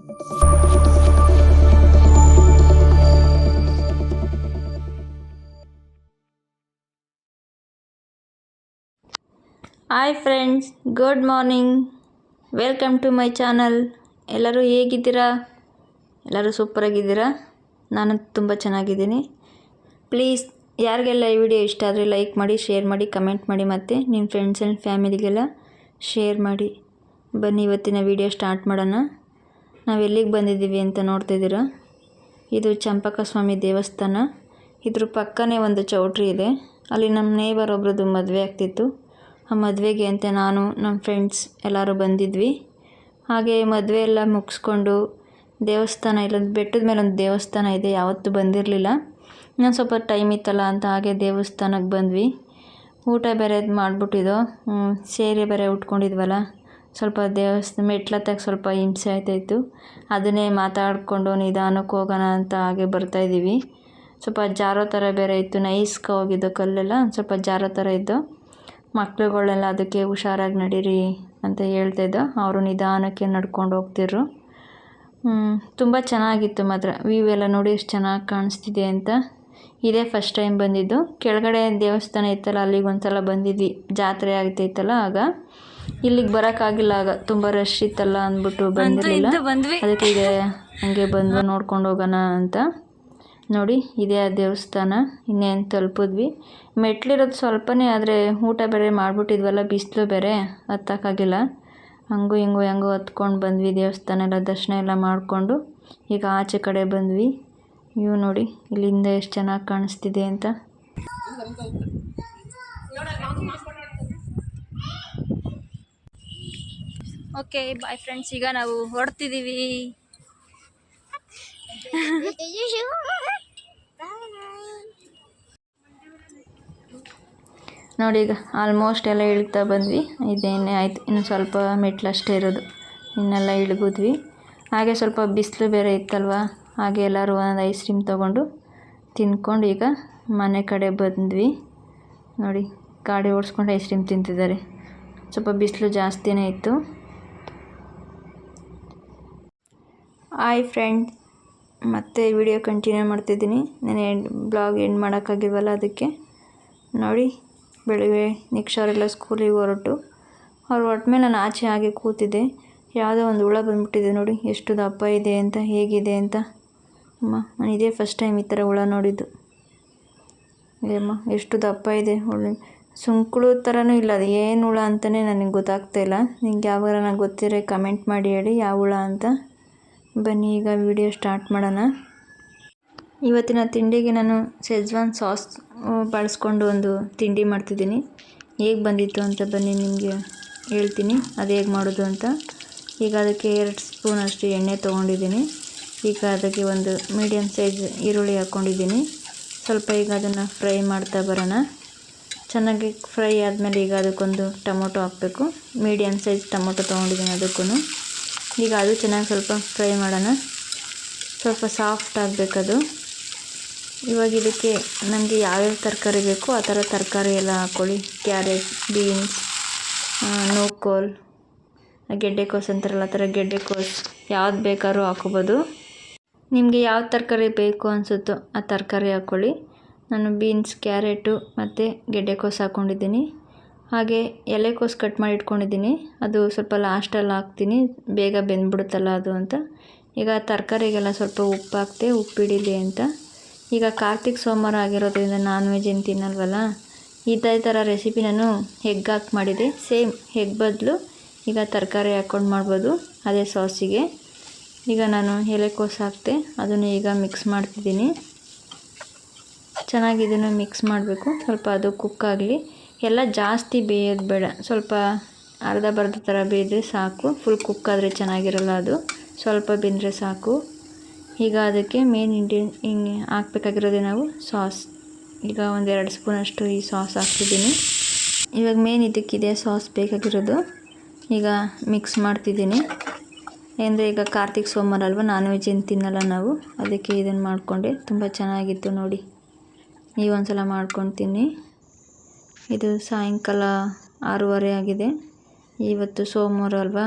Hi friends, good morning. Welcome to my channel. ಎಲ್ಲರೂ ಹೇಗಿದ್ದೀರಾ? ಎಲ್ಲರೂ ಸೂಪರಾಗಿದ್ದೀರಾ? ನಾನು ತುಂಬ ಚೆನ್ನಾಗಿದ್ದೀನಿ. ಪ್ಲೀಸ್ ಯಾರಿಗೆಲ್ಲ ಈ ವಿಡಿಯೋ ಇಷ್ಟ ಆದರೆ ಲೈಕ್ ಮಾಡಿ, ಶೇರ್ ಮಾಡಿ, ಕಮೆಂಟ್ ಮಾಡಿ, ಮತ್ತು ನಿಮ್ಮ ಫ್ರೆಂಡ್ಸ್ ಆ್ಯಂಡ್ ಫ್ಯಾಮಿಲಿಗೆಲ್ಲ ಶೇರ್ ಮಾಡಿ. ಬನ್ನಿ ಇವತ್ತಿನ ವಿಡಿಯೋ ಸ್ಟಾರ್ಟ್ ಮಾಡೋಣ. ನಾವು ಎಲ್ಲಿಗೆ ಬಂದಿದ್ದೀವಿ ಅಂತ ನೋಡ್ತಿದ್ದೀರಾ? ಇದು ಚಂಪಕ ಸ್ವಾಮಿ ದೇವಸ್ಥಾನ. ಇದ್ರ ಪಕ್ಕನೇ ಒಂದು ಚೌಟ್ರಿ ಇದೆ. ಅಲ್ಲಿ ನಮ್ಮ ನೇಬರ್ ಒಬ್ರದ್ದು ಮದುವೆ ಆಗ್ತಿತ್ತು. ಆ ಮದುವೆಗೆ ಅಂತ ನಾನು ನಮ್ಮ ಫ್ರೆಂಡ್ಸ್ ಎಲ್ಲರೂ ಬಂದಿದ್ವಿ. ಹಾಗೆ ಮದುವೆ ಎಲ್ಲ ಮುಗಿಸ್ಕೊಂಡು ದೇವಸ್ಥಾನ, ಇಲ್ಲೊಂದು ಬೆಟ್ಟದ ಮೇಲೆ ಒಂದು ದೇವಸ್ಥಾನ ಇದೆ, ಯಾವತ್ತೂ ಬಂದಿರಲಿಲ್ಲ. ನಾನು ಸ್ವಲ್ಪ ಟೈಮ್ ಇತ್ತಲ್ಲ ಅಂತ ಹಾಗೆ ದೇವಸ್ಥಾನಕ್ಕೆ ಬಂದ್ವಿ. ಊಟ ಬೇರೆ ಮಾಡಿಬಿಟ್ಟಿದ್ದೋ, ಸೀರೆ ಬೇರೆ ಉಟ್ಕೊಂಡಿದ್ವಲ್ಲ, ಸ್ವಲ್ಪ ದೇವಸ್ಥಾನ ಮೆಟ್ಲತ್ತಾಗ ಸ್ವಲ್ಪ ಹಿಂಸೆ ಆಯ್ತಾಯಿತ್ತು. ಅದನ್ನೇ ಮಾತಾಡಿಕೊಂಡು ನಿಧಾನಕ್ಕೆ ಹೋಗೋಣ ಅಂತ ಹಾಗೆ ಬರ್ತಾಯಿದ್ದೀವಿ. ಸ್ವಲ್ಪ ಜಾರೋ ಥರ ಬೇರೆ ಇತ್ತು, ನೈಸ್ಗೆ ಹೋಗಿದ್ದು ಕಲ್ಲೆಲ್ಲ ಸ್ವಲ್ಪ ಜಾರೋ ಥರ ಇದ್ದು. ಮಕ್ಳುಗಳೆಲ್ಲ ಅದಕ್ಕೆ ಹುಷಾರಾಗಿ ನಡೀರಿ ಅಂತ ಹೇಳ್ತಾಯಿದ್ದೋ. ಅವರು ನಿಧಾನಕ್ಕೆ ನಡ್ಕೊಂಡು ಹೋಗ್ತಿದ್ರು. ತುಂಬ ಚೆನ್ನಾಗಿತ್ತು ಮಾತ್ರ. ವ್ಯೂ ಎಲ್ಲ ನೋಡಿ ಎಷ್ಟು ಚೆನ್ನಾಗಿ ಕಾಣಿಸ್ತಿದೆ ಅಂತ. ಇದೇ ಫಸ್ಟ್ ಟೈಮ್ ಬಂದಿದ್ದು. ಕೆಳಗಡೆ ದೇವಸ್ಥಾನ ಇತ್ತಲ್ಲ, ಅಲ್ಲಿಗೆ ಒಂದು ಸಲ ಬಂದಿದ್ವಿ, ಜಾತ್ರೆ ಆಗ್ತೈತಲ್ಲ ಆಗ. ಇಲ್ಲಿಗೆ ಬರೋಕ್ಕಾಗಿಲ್ಲ, ಆಗ ತುಂಬ ರಶ್ ಇತ್ತಲ್ಲ ಅಂದ್ಬಿಟ್ಟು ಬಂದಿರಲಿಲ್ಲ. ಅದಕ್ಕೆ ಇದೆ ಹಂಗೆ ಬಂದು ನೋಡ್ಕೊಂಡು ಹೋಗೋಣ ಅಂತ. ನೋಡಿ ಇದೇ ಆ ದೇವಸ್ಥಾನ. ಇನ್ನೇನು ತಲುಪಿದ್ವಿ. ಮೆಟ್ಲಿರೋದು ಸ್ವಲ್ಪನೇ, ಆದರೆ ಊಟ ಬೇರೆ ಮಾಡಿಬಿಟ್ಟಿದ್ವಲ್ಲ, ಬಿಸಿಲು ಬೇರೆ ಹತ್ತಕ್ಕಾಗಿಲ್ಲ. ಹಂಗೂ ಹಿಂಗೂ ಹೆಂಗೋ ಹತ್ಕೊಂಡು ಬಂದ್ವಿ. ದೇವಸ್ಥಾನ ಎಲ್ಲ ದರ್ಶನ ಎಲ್ಲ ಮಾಡಿಕೊಂಡು ಈಗ ಆಚೆ ಕಡೆ ಬಂದ್ವಿ. ಇವು ನೋಡಿ ಇಲ್ಲಿಂದ ಎಷ್ಟು ಚೆನ್ನಾಗಿ ಕಾಣಿಸ್ತಿದೆ ಅಂತ. ಓಕೆ ಬಾಯ್ ಫ್ರೆಂಡ್ಸ್, ಈಗ ನಾವು ಹೊರಡ್ತಿದ್ದೀವಿ. ನೋಡಿ ಈಗ ಆಲ್ಮೋಸ್ಟ್ ಎಲ್ಲ ಇಳ್ತಾ ಬಂದ್ವಿ. ಇದೇನೇ ಆಯ್ತು, ಇನ್ನು ಸ್ವಲ್ಪ ಮೆಟ್ಲು ಅಷ್ಟೇ ಇರೋದು, ಇನ್ನೆಲ್ಲ ಇಳ್ಬೋದ್ವಿ. ಹಾಗೆ ಸ್ವಲ್ಪ ಬಿಸಿಲು ಬೇರೆ ಇತ್ತಲ್ವ, ಹಾಗೆ ಎಲ್ಲರೂ ಒಂದು ಐಸ್ ಕ್ರೀಮ್ ತೊಗೊಂಡು ತಿನ್ಕೊಂಡು ಈಗ ಮನೆ ಕಡೆ ಬಂದ್ವಿ. ನೋಡಿ ಗಾಡಿ ಓಡಿಸ್ಕೊಂಡು ಐಸ್ ಕ್ರೀಮ್ ತಿಂತಿದ್ದಾರೆ. ಸ್ವಲ್ಪ ಬಿಸಿಲು ಜಾಸ್ತಿನೇ ಇತ್ತು. ಹಾಯ್ ಫ್ರೆಂಡ್, ಮತ್ತೆ ವಿಡಿಯೋ ಕಂಟಿನ್ಯೂ ಮಾಡ್ತಿದ್ದೀನಿ. ನಾನು ಬ್ಲಾಗ್ ಎಂಡ್ ಮಾಡೋಕ್ಕಾಗಿಲ್ವಲ್ಲ, ಅದಕ್ಕೆ. ನೋಡಿ ಬೆಳಿಗ್ಗೆ ನೆಕ್ಸ್ಟ್ ಅವರೆಲ್ಲ ಸ್ಕೂಲಿಗೆ ಹೊರಟು ಮೇಲೆ ನಾನು ಆಚೆ ಹಾಗೆ ಕೂತಿದ್ದೆ. ಯಾವುದೋ ಒಂದು ಹುಳ ಬಂದುಬಿಟ್ಟಿದೆ ನೋಡಿ, ಎಷ್ಟು ದಪ್ಪ ಇದೆ ಅಂತ, ಹೇಗಿದೆ ಅಂತ. ಅಮ್ಮ, ನಾನು ಇದೇ ಫಸ್ಟ್ ಟೈಮ್ ಈ ಥರ ಹುಳ ನೋಡಿದ್ದು. ಅಮ್ಮ ಎಷ್ಟು ದಪ್ಪ ಇದೆ. ಸುಂಕುಳು ಥರನೂ ಇಲ್ಲ, ಅದು ಏನು ಹುಳ ಅಂತಲೇ ನನಗೆ ಗೊತ್ತಾಗ್ತಾಯಿಲ್ಲ. ನಿಮ್ಗೆ ಯಾವಾಗ ನನಗೆ ಗೊತ್ತಿರೋ ಕಮೆಂಟ್ ಮಾಡಿ ಹೇಳಿ ಯಾವ ಹುಳ ಅಂತ. ಬನ್ನಿ ಈಗ ವಿಡಿಯೋ ಸ್ಟಾರ್ಟ್ ಮಾಡೋಣ. ಇವತ್ತಿನ ತಿಂಡಿಗೆ ನಾನು ಶೆಜ್ವಾನ್ ಸಾಸ್ ಬಳಸ್ಕೊಂಡು ಒಂದು ತಿಂಡಿ ಮಾಡ್ತಿದ್ದೀನಿ. ಹೇಗೆ ಬಂದಿತ್ತು ಅಂತ ಬನ್ನಿ ನಿಮಗೆ ಹೇಳ್ತೀನಿ, ಅದು ಹೇಗೆ ಮಾಡೋದು ಅಂತ. ಈಗ ಅದಕ್ಕೆ 2 ಸ್ಪೂನಷ್ಟು ಎಣ್ಣೆ ತೊಗೊಂಡಿದ್ದೀನಿ. ಈಗ ಅದಕ್ಕೆ ಒಂದು ಮೀಡಿಯಮ್ ಸೈಜ್ ಈರುಳ್ಳಿ ಹಾಕ್ಕೊಂಡಿದ್ದೀನಿ. ಸ್ವಲ್ಪ ಈಗ ಅದನ್ನು ಫ್ರೈ ಮಾಡ್ತಾ ಬರೋಣ. ಚೆನ್ನಾಗಿ ಫ್ರೈ ಆದಮೇಲೆ ಈಗ ಅದಕ್ಕೊಂದು ಟೊಮೊಟೊ ಹಾಕಬೇಕು. ಮೀಡಿಯಮ್ ಸೈಜ್ ಟೊಮೊಟೊ ತೊಗೊಂಡಿದ್ದೀನಿ ಅದಕ್ಕೂ. ಈಗ ಅದು ಚೆನ್ನಾಗಿ ಸ್ವಲ್ಪ ಫ್ರೈ ಮಾಡೋಣ. ಸ್ವಲ್ಪ ಸಾಫ್ಟ್ ಆಗಬೇಕದು. ಇವಾಗ ಇದಕ್ಕೆ ನನಗೆ ಯಾವ್ಯಾವ ತರಕಾರಿ ಬೇಕೋ ಆ ಥರ ತರಕಾರಿ ಎಲ್ಲ ಹಾಕ್ಕೊಳ್ಳಿ. ಕ್ಯಾರೆಟ್, ಬೀನ್ಸ್, ನೂಕೋಲ್, ಗೆಡ್ಡೆಕೋಸು ಅಂತಾರಲ್ಲ, ಆ ಥರ ಗೆಡ್ಡೆಕೋಸು ಯಾವ್ದು ಬೇಕಾದ್ರೂ ಹಾಕೋಬೋದು. ನಿಮಗೆ ಯಾವ ತರಕಾರಿ ಬೇಕು ಅನಿಸುತ್ತೋ ಆ ತರಕಾರಿ ಹಾಕ್ಕೊಳ್ಳಿ. ನಾನು ಬೀನ್ಸ್, ಕ್ಯಾರೆಟು ಮತ್ತು ಗೆಡ್ಡೆಕೋಸು ಹಾಕ್ಕೊಂಡಿದ್ದೀನಿ. ಹಾಗೆ ಎಲೆಕೋಸು ಕಟ್ ಮಾಡಿ ಇಟ್ಕೊಂಡಿದ್ದೀನಿ. ಅದು ಸ್ವಲ್ಪ ಲಾಸ್ಟಲ್ಲಿ ಹಾಕ್ತೀನಿ, ಬೇಗ ಬೆಂದ್ಬಿಡುತ್ತಲ್ಲ ಅದು ಅಂತ. ಈಗ ತರಕಾರಿಗೆಲ್ಲ ಸ್ವಲ್ಪ ಉಪ್ಪು ಹಾಕ್ತೆ, ಉಪ್ಪಿಡಿಲಿ ಅಂತ. ಈಗ ಕಾರ್ತಿಕ್ ಸೋಮವಾರ ಆಗಿರೋದ್ರಿಂದ ನಾನ್ ವೆಜ್ ಏನು ತಿನ್ನಲ್ವಲ್ಲ, ಇದೇ ಥರ ರೆಸಿಪಿ ನಾನು ಎಗ್ ಹಾಕಿ ಮಾಡಿದೆ. ಸೇಮ್ ಎಗ್ ಬದಲು ಈಗ ತರಕಾರಿ ಹಾಕ್ಕೊಂಡು ಮಾಡ್ಬೋದು ಅದೇ ಸಾಸಿಗೆ. ಈಗ ನಾನು ಎಲೆಕೋಸು ಹಾಕ್ತೆ, ಅದನ್ನು ಈಗ ಮಿಕ್ಸ್ ಮಾಡ್ತಿದ್ದೀನಿ. ಚೆನ್ನಾಗಿ ಇದನ್ನು ಮಿಕ್ಸ್ ಮಾಡಬೇಕು. ಸ್ವಲ್ಪ ಅದು ಕುಕ್ ಆಗಲಿ. ಎಲ್ಲ ಜಾಸ್ತಿ ಬೇಯೋದು ಬೇಡ, ಸ್ವಲ್ಪ ಅರ್ಧ ಬರ್ಧ ಥರ ಬೇಯ್ದರೆ ಸಾಕು. ಫುಲ್ ಕುಕ್ ಆದರೆ ಚೆನ್ನಾಗಿರಲ್ಲ ಅದು, ಸ್ವಲ್ಪ ಬೆಂದರೆ ಸಾಕು. ಈಗ ಅದಕ್ಕೆ ಮೇನ್ ಹಾಕಬೇಕಾಗಿರೋದೇ ನಾವು ಸಾಸ್. ಈಗ 1-2 ಸ್ಪೂನಷ್ಟು ಈ ಸಾಸ್ ಹಾಕ್ತಿದ್ದೀನಿ. ಇವಾಗ ಮೇನ್ ಇದಕ್ಕಿದೆ ಸಾಸ್ ಬೇಕಾಗಿರೋದು. ಈಗ ಮಿಕ್ಸ್ ಮಾಡ್ತಿದ್ದೀನಿ. ಅಂದರೆ ಈಗ ಕಾರ್ತಿಕ್ ಸೋಮವಾರ ಅಲ್ವ, ನಾನ್ ವೆಜ್ ಏನು ತಿನ್ನಲ್ಲ ನಾವು, ಅದಕ್ಕೆ ಇದನ್ನು ಮಾಡಿಕೊಂಡೆ. ತುಂಬ ಚೆನ್ನಾಗಿತ್ತು ನೋಡಿ, ನೀವೊಂದು ಸಲ ಮಾಡ್ಕೊಂಡು ತಿನ್ನಿ. ಇದು ಸಾಯಂಕಾಲ 6:30 ಆಗಿದೆ. ಇವತ್ತು ಸೋಮವಾರ ಅಲ್ವಾ,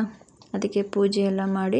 ಅದಕ್ಕೆ ಪೂಜೆ ಎಲ್ಲ ಮಾಡಿ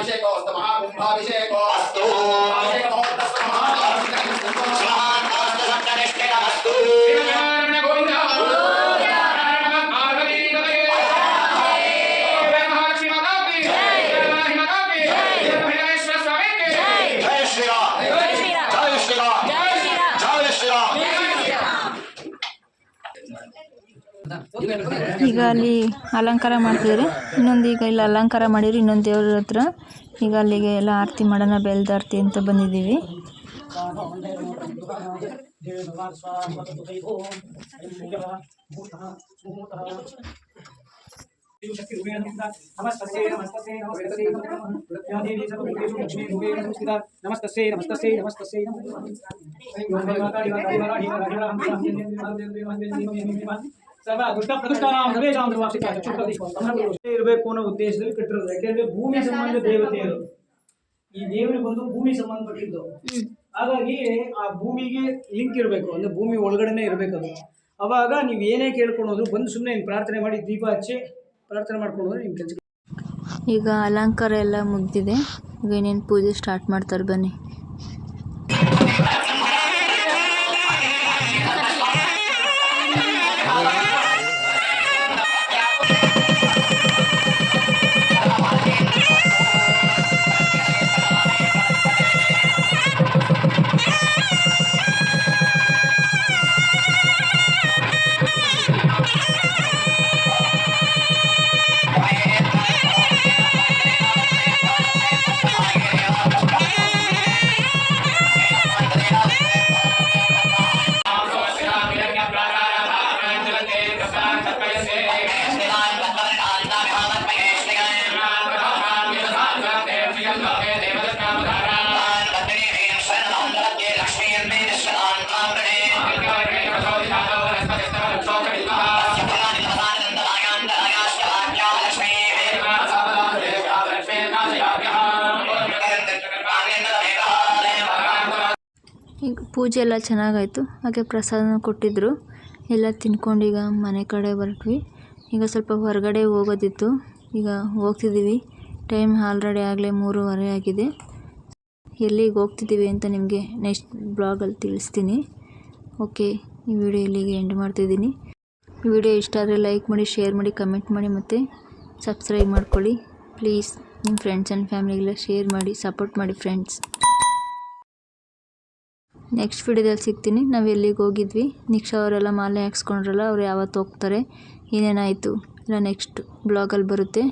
कुंभाभिषेकोऽस्तु महाकुंभाभिषेकोऽस्तु अभिषेकमुहूर्तस्तु महाकाष्ठसप्तनिष्ठिनमस्तु गोविन्द ಈಗ ಅಲ್ಲಿ ಅಲಂಕಾರ ಮಾಡ್ತಿದ್ದಾರೆ. ಇನ್ನೊಂದು ಈಗ ಇಲ್ಲಿ ಅಲಂಕಾರ ಮಾಡಿದ್ರು ಇನ್ನೊಂದು ದೇವ್ರ ಹತ್ರ. ಈಗ ಅಲ್ಲಿಗೆ ಎಲ್ಲ ಆರತಿ ಮಾಡೋಣ, ಬೆಲ್ದಾರತಿ ಅಂತ ಬಂದಿದ್ದೀವಿ. ಇರಬೇಕು ಅನ್ನೋ ಉದ್ದೇಶದಲ್ಲಿ ಕಟ್ಟಿರೋದು. ಯಾಕೆಂದ್ರೆ ಭೂಮಿ ಸಂಬಂಧ ದೇವತೆಯರು, ಈ ದೇವರಿಗೆ ಬಂದು ಭೂಮಿ ಸಂಬಂಧಪಟ್ಟಿದ್ದು. ಹಾಗಾಗಿ ಆ ಭೂಮಿಗೆ ಲಿಂಕ್ ಇರಬೇಕು, ಅಂದ್ರೆ ಭೂಮಿ ಒಳಗಡೆನೆ ಇರಬೇಕು ಅದು. ಅವಾಗ ನೀವು ಏನೇ ಕೇಳ್ಕೊಳೋದು ಬಂದು ಸುಮ್ಮನೆ ಪ್ರಾರ್ಥನೆ ಮಾಡಿ ದೀಪ ಹಚ್ಚಿ ಪ್ರಾರ್ಥನೆ ಮಾಡ್ಕೊಂಡು ನಿಮ್ಮ ಕೆಲಸ. ಈಗ ಅಲಂಕಾರ ಎಲ್ಲ ಮುಗ್ದಿದೆ. ಈಗ ಇನ್ನೇನು ಪೂಜೆ ಸ್ಟಾರ್ಟ್ ಮಾಡ್ತಾರೆ, ಬನ್ನಿ. ಈಗ ಪೂಜೆ ಎಲ್ಲ ಚೆನ್ನಾಗಾಯಿತು. ಹಾಗೆ ಪ್ರಸಾದನ ಕೊಟ್ಟಿದ್ದರು. ಎಲ್ಲ ತಿನ್ಕೊಂಡು ಈಗ ಮನೆ ಕಡೆ ಹೊರಟ್ವಿ. ಈಗ ಸ್ವಲ್ಪ ಹೊರಗಡೆ ಹೋಗೋದಿತ್ತು, ಈಗ ಹೋಗ್ತಿದ್ದೀವಿ. ಟೈಮ್ ಆಲ್ರೆಡಿ ಆಗಲೇ 3:30 ಆಗಿದೆ. ಎಲ್ಲಿಗೆ ಹೋಗ್ತಿದ್ದೀವಿ ಅಂತ ನಿಮಗೆ ನೆಕ್ಸ್ಟ್ ಬ್ಲಾಗಲ್ಲಿ ತಿಳಿಸ್ತೀನಿ. ಓಕೆ, ಈ ವಿಡಿಯೋ ಇಲ್ಲಿಗೆ ಎಂಡ್ ಮಾಡ್ತಿದ್ದೀನಿ. ಈ ವಿಡಿಯೋ ಇಷ್ಟ ಆದರೆ ಲೈಕ್ ಮಾಡಿ, ಶೇರ್ ಮಾಡಿ, ಕಮೆಂಟ್ ಮಾಡಿ ಮತ್ತು ಸಬ್ಸ್ಕ್ರೈಬ್ ಮಾಡ್ಕೊಳ್ಳಿ. ಪ್ಲೀಸ್ ನಿಮ್ಮ ಫ್ರೆಂಡ್ಸ್ ಆ್ಯಂಡ್ ಫ್ಯಾಮಿಲಿಗೆಲ್ಲ ಶೇರ್ ಮಾಡಿ, ಸಪೋರ್ಟ್ ಮಾಡಿ ಫ್ರೆಂಡ್ಸ್. ನೆಕ್ಸ್ಟ್ ವಿಡಿಯೋದಲ್ಲಿ ಸಿಗ್ತೀನಿ. ನಾವು ಎಲ್ಲಿಗೆ ಹೋಗಿದ್ವಿ, ನಿಕ್ಷಾ ಅವರೆಲ್ಲ ಮಾಲೆ ಹಾಕ್ಸ್ಕೊಂಡ್ರಲ್ಲ, ಅವ್ರು ಯಾವತ್ತು ಹೋಗ್ತಾರೆ, ಏನೇನಾಯಿತು ಎಲ್ಲ ನೆಕ್ಸ್ಟ್ ಬ್ಲಾಗಲ್ಲಿ ಬರುತ್ತೆ.